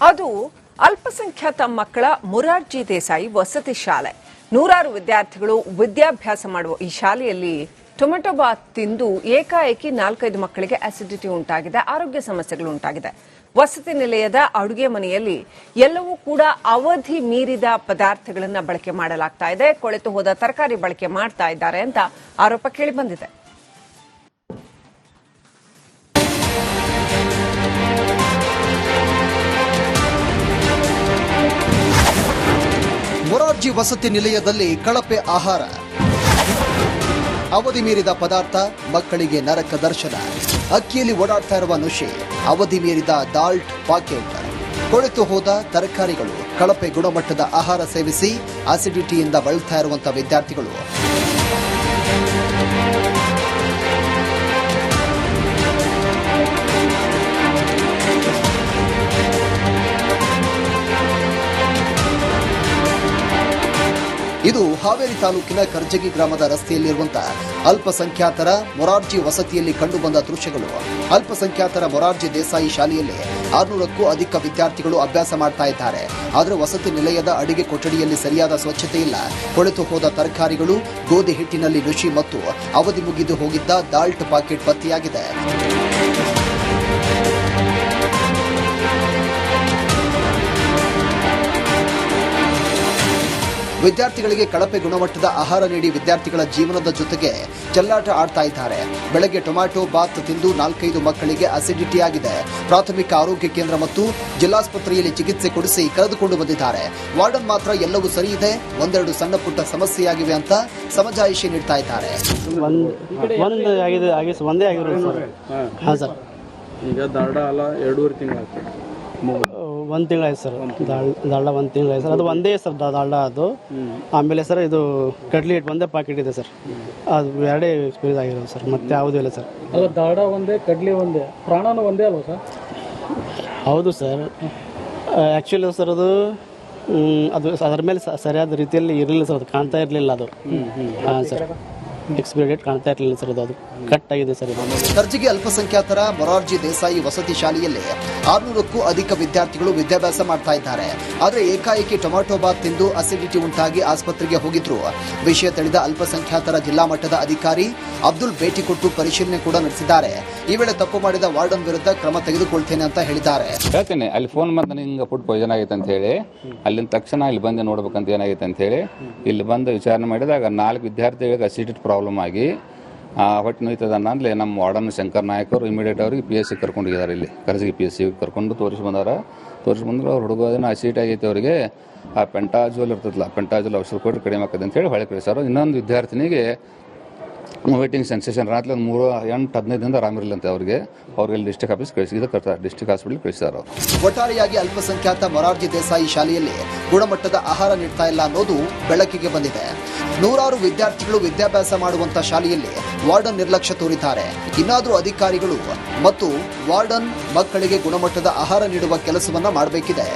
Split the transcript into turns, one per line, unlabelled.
ಅದು ಅಲ್ಪಸಂಖ್ಯಾತ ಮಕ್ಕಳ ಮೊರಾರ್ಜಿ ದೇಸಾಯಿ ವಸತಿ ಶಾಲೆ. ನೂರಾರು ವಿದ್ಯಾರ್ಥಿಗಳು ವಿದ್ಯಾಭ್ಯಾಸ ಮಾಡುವ ಈ ಶಾಲೆಯಲ್ಲಿ ಟೊಮೆಟೊ ಬಾತ್ ತಿಂದು ಏಕಾಏಕಿ 4-5 ಮಕ್ಕಳಿಗೆ ಅಸಿಡಿಟಿ ಉಂಟಾಗಿದೆ, ಆರೋಗ್ಯ ಸಮಸ್ಯೆಗಳು ಉಂಟಾಗಿದೆ. ವಸತಿ ನಿಲಯದ ಅಡುಗೆ ಮನೆಯಲ್ಲಿ ಎಲ್ಲವೂ ಕೂಡ ಅವಧಿ ಮೀರಿದ ಪದಾರ್ಥಗಳನ್ನು ಬಳಕೆ ಮಾಡಲಾಗ್ತಾ ಇದೆ. ಕೊಳೆತು ಹೋದ ತರಕಾರಿ ಬಳಕೆ ಮಾಡ್ತಾ ಇದ್ದಾರೆ ಅಂತ ಆರೋಪ ಕೇಳಿಬಂದಿದೆ.
ಮೊರಾರ್ಜಿ ವಸತಿ ನಿಲಯದಲ್ಲಿ ಕಳಪೆ ಆಹಾರ, ಅವಧಿ ಮೀರಿದ ಪದಾರ್ಥ, ಮಕ್ಕಳಿಗೆ ನರಕ ದರ್ಶನ. ಅಕ್ಕಿಯಲ್ಲಿ ಓಡಾಡ್ತಾ ಇರುವ ನುಷಿ, ಅವಧಿ ಮೀರಿದ ದಾಲ್ಟ್ ಪಾಕೆಟ್, ಕೊಳೆತು ಹೋದ ತರಕಾರಿಗಳು, ಕಳಪೆ ಗುಣಮಟ್ಟದ ಆಹಾರ ಸೇವಿಸಿ ಅಸಿಡಿಟಿಯಿಂದ ಬಳಲ್ತಾ ಇರುವಂತಹ ವಿದ್ಯಾರ್ಥಿಗಳು. ಇದು ಹಾವೇರಿ ತಾಲೂಕಿನ ಕರ್ಜಗಿ ಗ್ರಾಮದ ರಸ್ತೆಯಲ್ಲಿರುವಂತಹ ಅಲ್ಪಸಂಖ್ಯಾತರ ಮೊರಾರ್ಜಿ ವಸತಿಯಲ್ಲಿ ಕಂಡುಬಂದ ದೃಶ್ಯಗಳು. ಅಲ್ಪಸಂಖ್ಯಾತರ ಮೊರಾರ್ಜಿ ದೇಸಾಯಿ ಶಾಲೆಯಲ್ಲಿ 600ಕ್ಕೂ ಅಧಿಕ ವಿದ್ಯಾರ್ಥಿಗಳು ಅಭ್ಯಾಸ ಮಾಡ್ತಾ ಇದ್ದಾರೆ. ಆದರೆ ವಸತಿ ನಿಲಯದ ಅಡಿಗೆ ಕೊಠಡಿಯಲ್ಲಿ ಸರಿಯಾದ ಸ್ವಚ್ಛತೆ ಇಲ್ಲ. ಕೊಳೆತು ಹೋದ ತರಕಾರಿಗಳು, ಗೋಧಿ ಹಿಟ್ಟಿನಲ್ಲಿ ನುಷಿ ಮತ್ತು ಅವಧಿ ಮುಗಿದು ಹೋಗಿದ್ದ ದಾಲ್ಟ್ ಪಾಕೆಟ್ ಪತ್ತೆಯಾಗಿದೆ. ವಿದ್ಯಾರ್ಥಿಗಳಿಗೆ ಕಳಪೆ ಗುಣಮಟ್ಟದ ಆಹಾರ ನೀಡಿ ವಿದ್ಯಾರ್ಥಿಗಳ ಜೀವನದ ಜೊತೆಗೆ ಚೆಲ್ಲಾಟ ಆಡ್ತಾ ಇದ್ದಾರೆ. ಬೆಳಗ್ಗೆ ಟೊಮ್ಯಾಟೊ ಬಾತ್ ತಿಂದು 4-5 ಮಕ್ಕಳಿಗೆ ಅಸಿಡಿಟಿ ಆಗಿದೆ. ಪ್ರಾಥಮಿಕ ಆರೋಗ್ಯ ಕೇಂದ್ರ ಮತ್ತು ಜಿಲ್ಲಾಸ್ಪತ್ರೆಯಲ್ಲಿ ಚಿಕಿತ್ಸೆ ಕೊಡಿಸಿ ಕರೆದುಕೊಂಡು ಬಂದಿದ್ದಾರೆ. ವಾರ್ಡನ್ ಮಾತ್ರ ಎಲ್ಲವೂ ಸರಿ ಇದೆ, ಒಂದೆರಡು ಸಣ್ಣ ಪುಟ್ಟ ಸಮಸ್ಯೆಯಾಗಿವೆ ಅಂತ ಸಮಜಾಯಿಷಿ ನೀಡ್ತಾ ಇದ್ದಾರೆ.
ಈಗ ದಾಡ ಅಲ್ಲ 2.5 ತಿಂಗಳಾಯ್ತು.
1 ತಿಂಗಳಾಯ್ತು ಸರ್. ದಾಲ್ಡ 1 ತಿಂಗಳಾಯ್ತು ಸರ್. ಅದು ಒಂದೇ ಸರ್ ದಾಲ್ಡ ಅದು. ಆಮೇಲೆ ಸರ್ ಇದು ಕಡ್ಲಿ ಹಿಟ್ಟು ಒಂದೇ ಪಾಕೆಟ್ ಇದೆ ಸರ್. ಅದು ಎರಡೇ ಎಕ್ಸ್ಪೈರ್ ಆಗಿರೋದು ಸರ್, ಮತ್ತೆ ಯಾವುದೂ ಇಲ್ಲ ಸರ್.
ಅದು ದಾಡ ಒಂದೇ, ಕಡ್ಲಿ ಒಂದೇ, ಪ್ರಾಣನೂ ಒಂದೇ ಅಲ್ವಾ ಸರ್?
ಹೌದು ಸರ್. ಆ್ಯಕ್ಚುಲಿ ಸರ್ ಅದು ಅದರ ಮೇಲೆ ಸರಿಯಾದ ರೀತಿಯಲ್ಲಿ ಇರಲಿಲ್ಲ ಸರ್. ಅದು ಕಾಣ್ತಾ ಇರಲಿಲ್ಲ ಅದು. ಹಾಂ ಸರ್, ಎಕ್ಸ್ಪೈರಿ ಡೇಟ್ ಕಾಣ್ತಾ ಇರಲಿಲ್ಲ ಸರ್. ಅದು ಕಟ್ ಆಗಿದೆ ಸರ್.
ಕರ್ಜಗಿ ಅಲ್ಪಸಂಖ್ಯಾತರ ಮೊರಾರ್ಜಿ ದೇಸಾಯಿ ವಸತಿ ಶಾಲೆಯಲ್ಲಿ 600ಕ್ಕೂ ಅಧಿಕ ವಿದ್ಯಾರ್ಥಿಗಳು ವಿದ್ಯಾಭ್ಯಾಸ ಮಾಡ್ತಾ ಇದ್ದಾರೆ. ಆದರೆ ಏಕಾಏಕಿ ಟೊಮ್ಯಾಟೊ ಬಾತ್ ತಿಂದು ಅಸಿಡಿಟಿ ಉಂಟಾಗಿ ಆಸ್ಪತ್ರೆಗೆ ಹೋಗಿದ್ರು. ವಿಷಯ ತಿಳಿದ ಅಲ್ಪಸಂಖ್ಯಾತರ ಜಿಲ್ಲಾ ಮಟ್ಟದ ಅಧಿಕಾರಿ ಅಬ್ದುಲ್ ಭೇಟಿ ಕೊಟ್ಟು ಪರಿಶೀಲನೆ ಕೂಡ ನಡೆಸಿದ್ದಾರೆ. ಈ ವೇಳೆ ತಪ್ಪು ಮಾಡಿದ ವಾರ್ಡನ್ ವಿರುದ್ಧ ಕ್ರಮ ತೆಗೆದುಕೊಳ್ತೇನೆ ಅಂತ ಹೇಳಿದ್ದಾರೆ.
ಹೇಳ್ತೇನೆ, ಅಲ್ಲಿ ಫೋನ್ ಮಾಡಿ ನನಗೆ ಹಿಂಗೆ ಫುಡ್ ಪಾಯ್ಸನ್ ಆಗೈತೆ ಅಂತ ಹೇಳಿ ಅಲ್ಲಿಂದ ತಕ್ಷಣ ಇಲ್ಲಿ ಬಂದು ನೋಡ್ಬೇಕಂತ ಏನಾಗೈತೆ ಅಂತ ಹೇಳಿ ಇಲ್ಲಿ ಬಂದು ವಿಚಾರಣೆ ಮಾಡಿದಾಗ 4 ವಿದ್ಯಾರ್ಥಿಗಳಿಗೆ ಅಸಿಡಿಟಿ ಪ್ರಾಬ್ಲಮ್ ಆಗಿ ಹೊಟ್ಟೆ ನೋಯ್ತದ ಅನ್ನಲೇ ನಮ್ಮ ವಾರ್ಡನ್ ಶಂಕರ್ ನಾಯಕ್ ಅವರು ಇಮಿಡಿಯೇಟ್ ಅವ್ರಿಗೆ PSC ಕರ್ಕೊಂಡಿದ್ದಾರೆ. ಇಲ್ಲಿ ಕರ್ಜಗಿ PSC ಕರ್ಕೊಂಡು ತೋರಿಸಿ ಬಂದರು. ಅವ್ರು ಹುಡುಗೋದನ್ನ ಅಸಿಡಿಟಿ ಆಗೈತೆ ಅವರಿಗೆ. ಆ ಪೆಂಟಾಜೋಲ್ ಇರ್ತದಲ್ಲ, ಪೆಂಟಾಜೋಲ್ ಔಷಧ ಕೊಟ್ಟು ಕಡಿಮೆ ಆಗ್ತದೆ ಅಂತ ಹೇಳಿ ಹೊಳೆ ಕಳಿಸ್ಯಾರ. ಇನ್ನೊಂದು ವಿದ್ಯಾರ್ಥಿನಿಗೆ ವೈಟಿಂಗ್ ಸೆನ್ಸೇಷನ್ ರಾತ್ರಿ 8-15 ದಿನದ ಆರಾಮಿರಲಿಲ್ಲ ಅಂತ ಅವ್ರಿಗೆ ಡಿಸ್ಟ್ರಿಕ್ಟ್ ಆಫೀಸ್ ಡಿಸ್ಟ್ರಿಕ್ಟ್ ಹಾಸ್ಪಿಟಲ್ ಕಳಿಸಿದ್ದಾರೆ.
ಒಟ್ಟಾರೆಯಾಗಿ ಅಲ್ಪಸಂಖ್ಯಾತ ಮೊರಾರ್ಜಿ ದೇಸಾಯಿ ಶಾಲೆಯಲ್ಲಿ ಗುಣಮಟ್ಟದ ಆಹಾರ ನೀಡ್ತಾ ಇಲ್ಲ ಅನ್ನೋದು ಬೆಳಕಿಗೆ ಬಂದಿದೆ. ನೂರಾರು ವಿದ್ಯಾರ್ಥಿಗಳು ವಿದ್ಯಾಭ್ಯಾಸ ಮಾಡುವಂತಹ ಶಾಲೆಯಲ್ಲಿ ವಾರ್ಡನ್ ನಿರ್ಲಕ್ಷ್ಯ ತೋರಿದ್ದಾರೆ. ಇನ್ನಾದರೂ ಅಧಿಕಾರಿಗಳು ಮತ್ತು ವಾರ್ಡನ್ ಮಕ್ಕಳಿಗೆ ಗುಣಮಟ್ಟದ ಆಹಾರ ನೀಡುವ ಕೆಲಸವನ್ನ ಮಾಡಬೇಕಿದೆ.